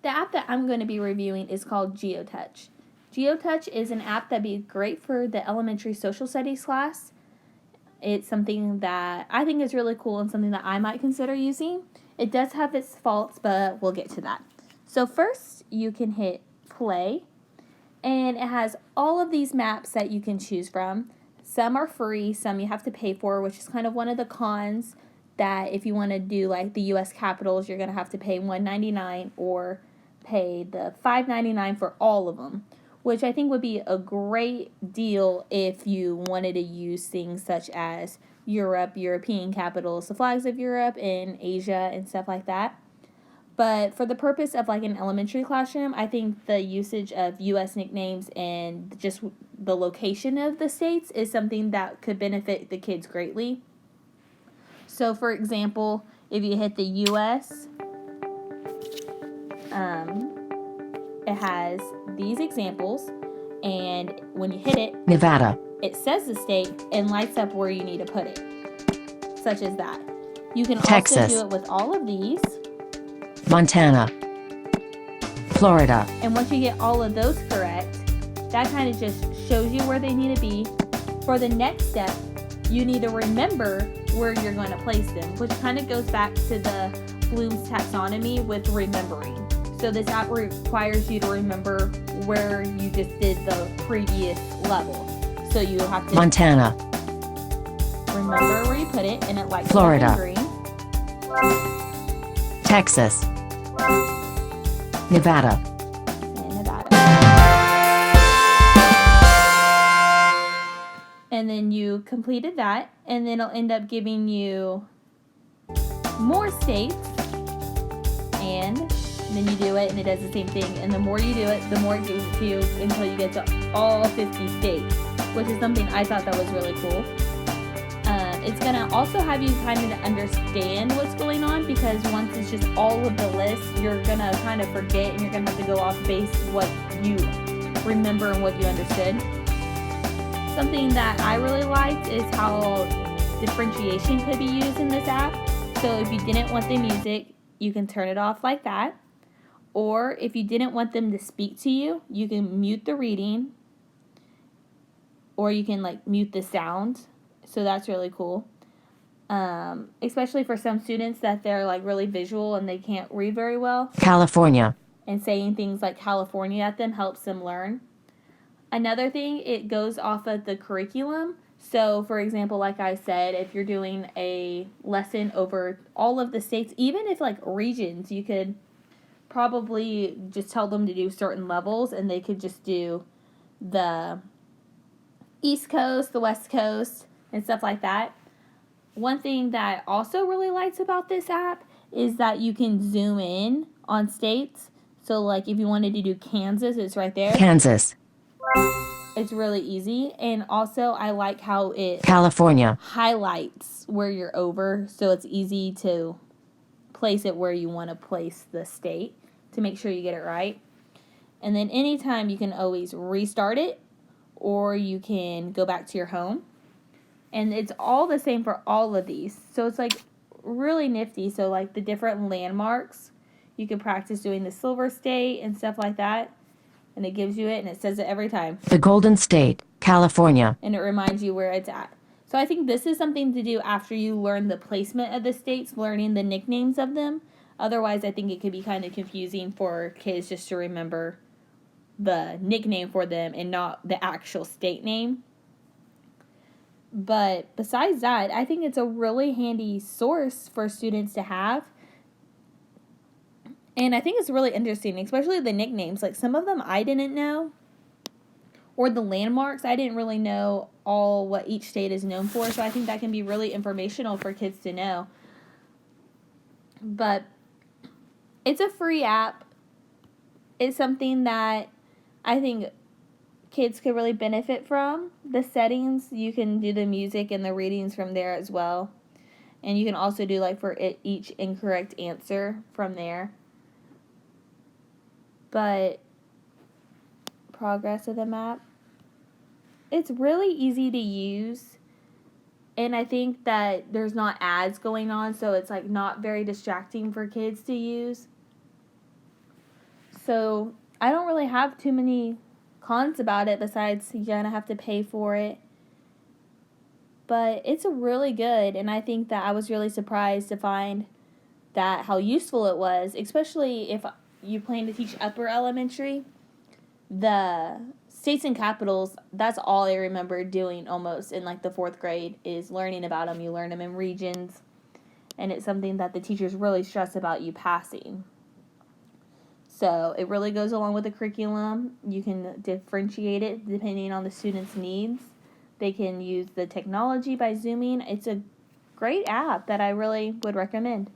The app that I'm going to be reviewing is called Geo Touch. Geo Touch is an app that'd be great for the elementary social studies class. It's something that I think is really cool and something that I might consider using. It does have its faults, but we'll get to that. So first, you can hit play, and it has all of these maps that you can choose from. Some are free, some you have to pay for, which is kind of one of the cons, that if you want to do like the US capitals, you're going to have to pay $1.99 or pay the $5.99 for all of them, which I think would be a great deal if you wanted to use things such as Europe, European capitals, the flags of Europe and Asia and stuff like that. But for the purpose of like an elementary classroom, I think the usage of U.S. nicknames and just the location of the states is something that could benefit the kids greatly. So for example, if you hit the U.S., it has these examples, and when you hit it, Nevada, it says the state and lights up where you need to put it, such as that. You can Texas, also do it with all of these. Montana, Florida. And once you get all of those correct, that kind of just shows you where they need to be. For the next step, you need to remember where you're going to place them, which kind of goes back to the Bloom's taxonomy with remembering. So this app requires you to remember where you just did the previous level. So you have to Montana, remember where you put it, and it lights Florida, up in green. Texas, Nevada, And Nevada. And then you completed that, and then it'll end up giving you more states, and then you do it, and it does the same thing. And the more you do it, the more it gives it to you until you get to all 50 states, which is something I thought that was really cool. It's going to also have you kind of understand what's going on, because once it's just all of the lists, you're going to kind of forget, and you're going to have to go off base what you remember and what you understood. Something that I really liked is how differentiation could be used in this app. So if you didn't want the music, you can turn it off like that. Or if you didn't want them to speak to you, you can mute the reading, or you can like mute the sound. So that's really cool. Especially for some students that they're like really visual and they can't read very well. California, And saying things like California at them helps them learn. Another thing, it goes off of the curriculum. So, for example, like I said, if you're doing a lesson over all of the states, even if like regions, you could probably just tell them to do certain levels, and they could just do the East Coast, the West Coast, and stuff like that. One thing that I also really liked about this app is that you can zoom in on states. So, like, if you wanted to do Kansas, it's right there. Kansas, It's really easy. And also, I like how it California, highlights where you're over, so it's easy to place it where you want to place the state to make sure you get it right. And then anytime you can always restart it, or you can go back to your home. And it's all the same for all of these. So it's like really nifty. So like the different landmarks, you can practice doing the Silver State and stuff like that. And it gives you it, and it says it every time. the Golden State, California. And it reminds you where it's at. So I think this is something to do after you learn the placement of the states, learning the nicknames of them. Otherwise, I think it could be kind of confusing for kids just to remember the nickname for them and not the actual state name. But besides that, I think it's a really handy source for students to have. And I think it's really interesting, especially the nicknames. Like some of them I didn't know. Or the landmarks, I didn't really know all what each state is known for. So I think that can be really informational for kids to know. But it's a free app. It's something that I think kids could really benefit from. The settings, you can do the music and the readings from there as well. And you can also do like for each incorrect answer from there. But progress of the map, it's really easy to use. And I think that there's not ads going on, so it's like not very distracting for kids to use. So I don't really have too many cons about it besides you're going to have to pay for it. But it's really good, and I think that I was really surprised to find that how useful it was, especially if you plan to teach upper elementary. The states and capitals, that's all I remember doing almost in like the 4th grade is learning about them. You learn them in regions, and it's something that the teachers really stress about you passing. So it really goes along with the curriculum. You can differentiate it depending on the student's needs. They can use the technology by Zooming. It's a great app that I really would recommend.